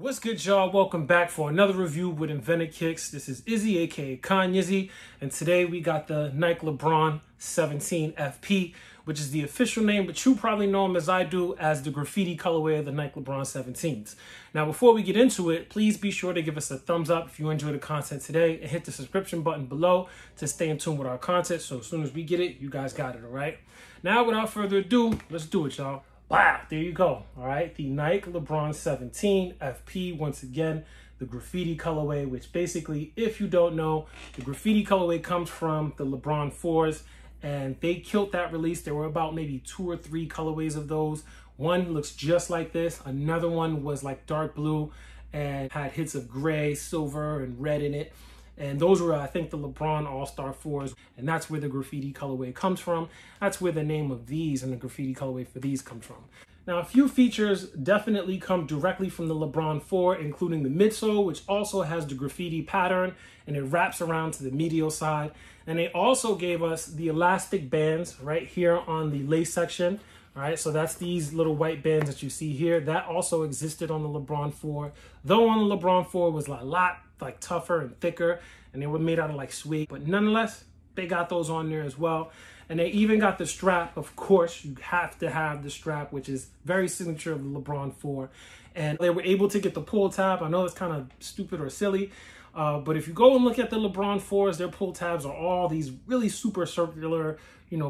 What's good, y'all? Welcome back for another review with InventedKicks. This is Izzy, aka Yizzy, and today we got the Nike Lebron 17 FP, which is the official name, but you probably know him as I do as the graffiti colorway of the Nike Lebron 17s. Now, before we get into it, please be sure to give us a thumbs up if you enjoy the content today, and hit the subscription button below to stay in tune with our content. So as soon as we get it, you guys got it, all right? Now, without further ado, let's do it, y'all. Wow, there you go. All right, the Nike Lebron 17 FP, once again, the graffiti colorway, which basically, if you don't know, the graffiti colorway comes from the Lebron 4s, and they killed that release. There were about maybe 2 or 3 colorways of those. One looks just like this. Another one was like dark blue and had hits of gray, silver, and red in it. And those were, I think, the Lebron All-Star 4s, and that's where the graffiti colorway comes from. That's where the name of these and the graffiti colorway for these comes from. Now, a few features definitely come directly from the Lebron 4, including the midsole, which also has the graffiti pattern, and it wraps around to the medial side. And they also gave us the elastic bands right here on the lace section. All right, so that's these little white bands that you see here. That also existed on the Lebron 4, though on the Lebron 4 was a lot like tougher and thicker, and they were made out of like suede, but nonetheless, they got those on there as well. And they even got the strap. Of course, you have to have the strap, which is very signature of the Lebron 4. And they were able to get the pull tab. I know it's kind of stupid or silly, but if you go and look at the Lebron 4s, their pull tabs are all these really super circular,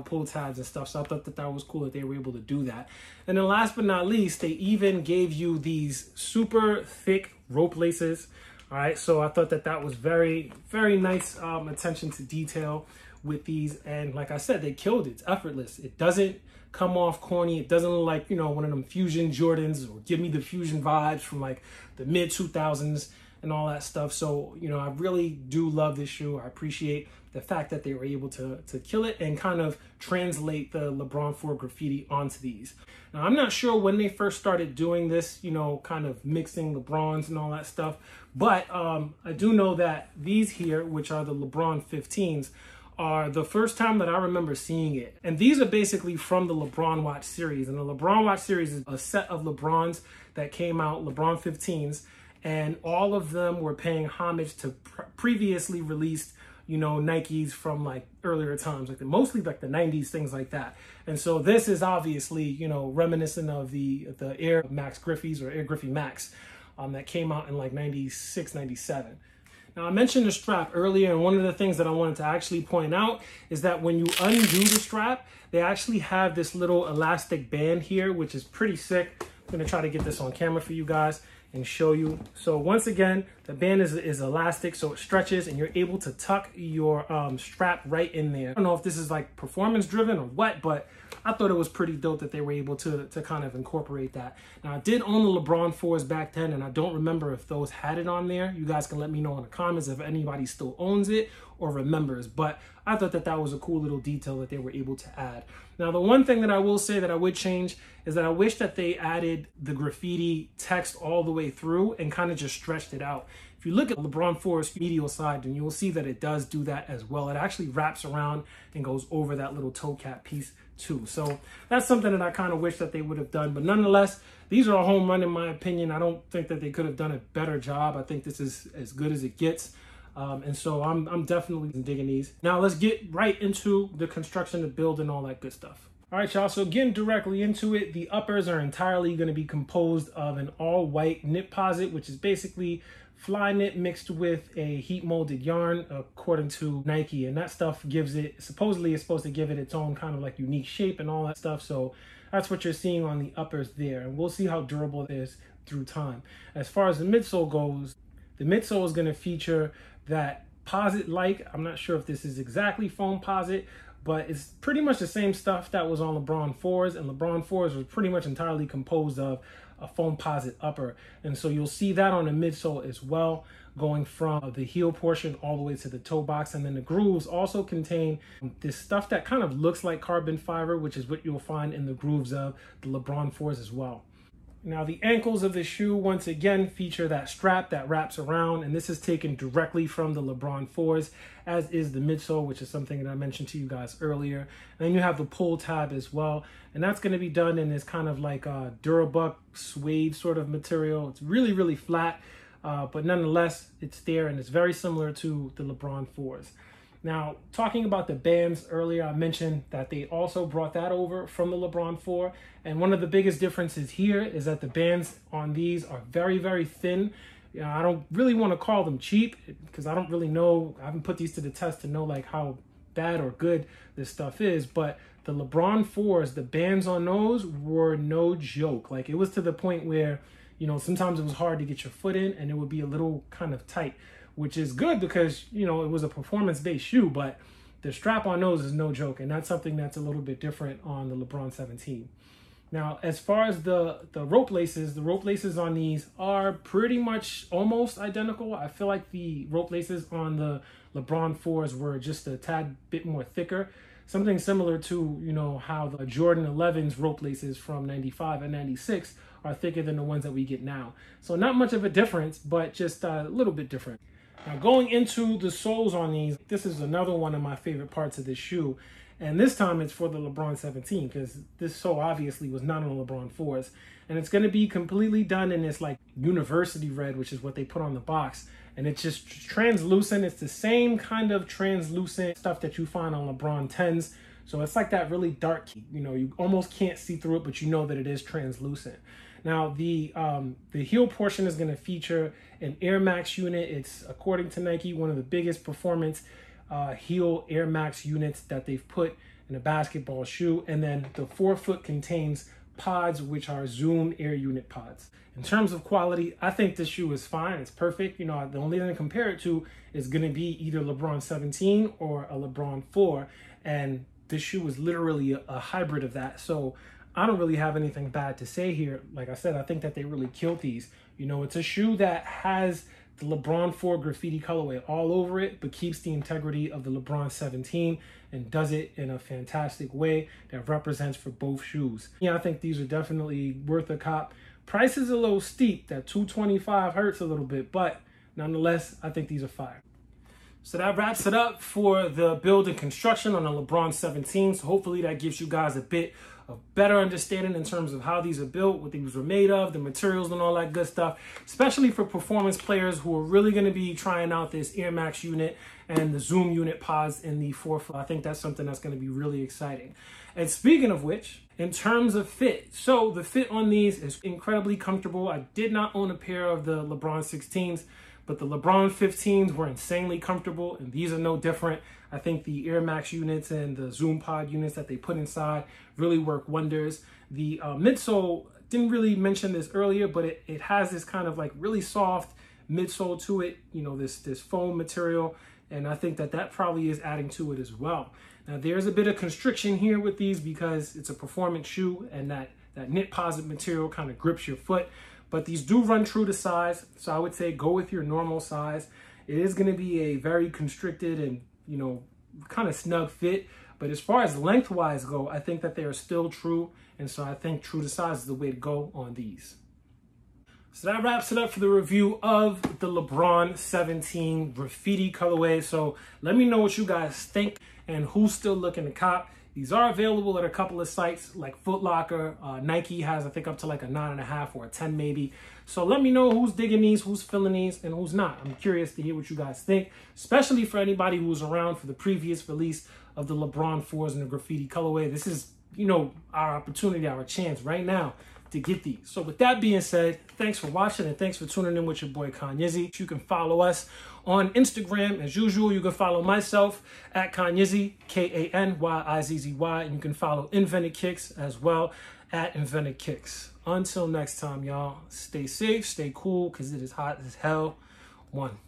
pull tabs and stuff. So I thought that was cool that they were able to do that. And then last but not least, they even gave you these super thick rope laces. All right, so I thought that was very, very nice attention to detail with these. And like I said, they killed it. It's effortless. It doesn't come off corny. It doesn't look like, one of them Fusion Jordans, or give me the Fusion vibes from like the mid 2000s and all that stuff. So, I really do love this shoe. I appreciate the fact that they were able to kill it and kind of translate the Lebron 4 graffiti onto these. Now, I'm not sure when they first started doing this, kind of mixing Lebrons and all that stuff, but I do know that these here, which are the Lebron 15s, are the first time that I remember seeing it. And these are basically from the LeBron Watch series. And the LeBron Watch series is a set of Lebrons that came out, Lebron 15s, and all of them were paying homage to previously released Nikes from like earlier times, like mostly like the 90s, things like that. And so this is obviously, reminiscent of the Air Max Griffeys or Air Griffey Max that came out in like 96, 97. Now, I mentioned the strap earlier, and one of the things that I wanted to actually point out is that when you undo the strap, they actually have this little elastic band here, which is pretty sick. I'm gonna try to get this on camera for you guys and show you. So once again, the band is elastic, so it stretches and you're able to tuck your strap right in there. I don't know if this is like performance driven or what, but I thought it was pretty dope that they were able to kind of incorporate that. Now, I did own the Lebron 4s back then, and I don't remember if those had it on there. You guys can let me know in the comments if anybody still owns it or remembers, but I thought that was a cool little detail that they were able to add. Now, the one thing that I will say that I would change is that I wish that they added the graffiti text all the way through and kind of just stretched it out. If you look at Lebron 4's medial side, then you will see that it does do that as well. It actually wraps around and goes over that little toe cap piece too. So that's something that I kind of wish that they would have done. But nonetheless, these are a home run in my opinion. I don't think that they could have done a better job. I think this is as good as it gets. And so I'm definitely digging these. Now let's get right into the construction, the build, and all that good stuff. All right, y'all, so getting directly into it, the uppers are entirely going to be composed of an all-white knit posit, which is basically fly knit mixed with a heat molded yarn, according to Nike. And that stuff gives it, supposedly is supposed to give it its own kind of like unique shape and all that stuff. So that's what you're seeing on the uppers there. And we'll see how durable it is through time. As far as the midsole goes, the midsole is going to feature that posit-like, I'm not sure if this is exactly foam posit, but it's pretty much the same stuff that was on Lebron 4s, and Lebron 4s was pretty much entirely composed of a foam posit upper. And so you'll see that on the midsole as well, going from the heel portion all the way to the toe box. And then the grooves also contain this stuff that kind of looks like carbon fiber, which is what you'll find in the grooves of the Lebron 4s as well. Now the ankles of the shoe once again feature that strap that wraps around, and this is taken directly from the Lebron 4s, as is the midsole, which is something that I mentioned to you guys earlier. And then you have the pull tab as well, and that's going to be done in this kind of like a Durabuck suede sort of material. It's really, really flat, but nonetheless, it's there, and it's very similar to the Lebron 4s. Now, talking about the bands earlier, I mentioned that they also brought that over from the Lebron 4. And one of the biggest differences here is that the bands on these are very, very thin. You know, I don't really want to call them cheap because I don't really know. I haven't put these to the test to know like how bad or good this stuff is. But the Lebron 4s, the bands on those were no joke. Like, it was to the point where, you know, sometimes it was hard to get your foot in and it would be a little kind of tight, which is good because, you know, it was a performance-based shoe, but the strap on those is no joke, and that's something that's a little bit different on the Lebron 17. Now, as far as the rope laces on these are pretty much almost identical. I feel like the rope laces on the Lebron 4s were just a tad bit more thicker. Something similar to, you know, how the Jordan 11's rope laces from 95 and 96 are thicker than the ones that we get now. So not much of a difference, but just a little bit different. Now, going into the soles on these, this is another one of my favorite parts of this shoe. And this time it's for the Lebron 17 because this sole obviously was not on the Lebron 4s. And it's going to be completely done in this like university red, which is what they put on the box. And it's just translucent. It's the same kind of translucent stuff that you find on Lebron 10s. So it's like that really dark, you know, you almost can't see through it, but you know that it is translucent. Now, the heel portion is going to feature an Air Max unit. It's, according to Nike, one of the biggest performance heel Air Max units that they've put in a basketball shoe. And then the forefoot contains pods, which are Zoom Air Unit pods. In terms of quality, I think this shoe is fine. It's perfect. You know, the only thing to compare it to is going to be either Lebron 17 or a Lebron 4. And this shoe is literally a hybrid of that. So I don't really have anything bad to say here. Like I said, I think that they really killed these. You know, it's a shoe that has the Lebron 4 graffiti colorway all over it, but keeps the integrity of the Lebron 17 and does it in a fantastic way that represents for both shoes. Yeah, I think these are definitely worth a cop. Price is a little steep. That $225 hurts a little bit, but nonetheless, I think these are fire. So that wraps it up for the build and construction on the Lebron 17. So hopefully that gives you guys a bit of better understanding in terms of how these are built, what these were made of, the materials and all that good stuff, especially for performance players who are really going to be trying out this Air Max unit and the Zoom unit pods in the forefoot. I think that's something that's going to be really exciting. And speaking of which, in terms of fit, so the fit on these is incredibly comfortable. I did not own a pair of the Lebron 16s, but the Lebron 15s were insanely comfortable, and these are no different. I think the Air Max units and the Zoom pod units that they put inside really work wonders. The midsole, didn't really mention this earlier, but it has this kind of like really soft midsole to it, you know, this foam material, and I think that that probably is adding to it as well. Now, there's a bit of constriction here with these because it's a performance shoe, and that knit posit material kind of grips your foot. But these do run true to size, so I would say go with your normal size. It is going to be a very constricted and, you know, kind of snug fit. But as far as lengthwise go, I think that they are still true. And so I think true to size is the way to go on these. So that wraps it up for the review of the Lebron 17 graffiti colorway. So let me know what you guys think and who's still looking to cop. These are available at a couple of sites like Foot Locker. Nike has, I think, up to like a 9.5 or a 10 maybe. So let me know who's digging these, who's feeling these, and who's not. I'm curious to hear what you guys think, especially for anybody who was around for the previous release of the Lebron 4s in the graffiti colorway. This is, you know, our opportunity, our chance right now to get these. So with that being said, thanks for watching and thanks for tuning in with your boy Kanyizzy. You can follow us on Instagram as usual. You can follow myself at Kanyizzy, KANYIZZY, and you can follow InventedKicks as well at InventedKicks. Until next time, y'all, stay safe, stay cool, because it is hot as hell. One.